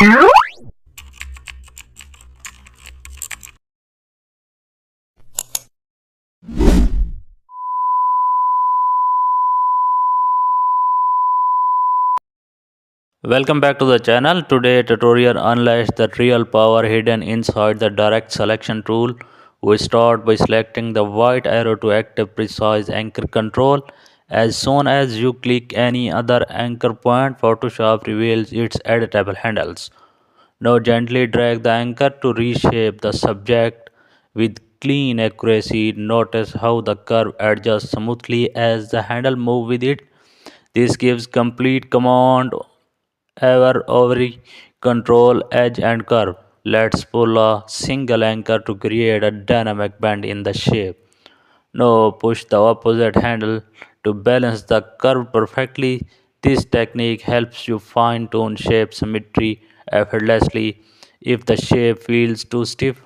Welcome back to the channel. Today tutorial unleash the real power hidden inside the direct selection tool. We start by selecting the white arrow to active precise anchor control. As soon as you click any other anchor point, Photoshop reveals its editable handles. Now gently drag the anchor to reshape the subject with clean accuracy. Notice how the curve adjusts smoothly as the handle move with it. This gives complete command every control edge and curve. Let's pull a single anchor to create a dynamic bend in the shape. Now push the opposite handle to balance the curve perfectly. This technique helps you fine tune shape symmetry effortlessly. If the shape feels too stiff,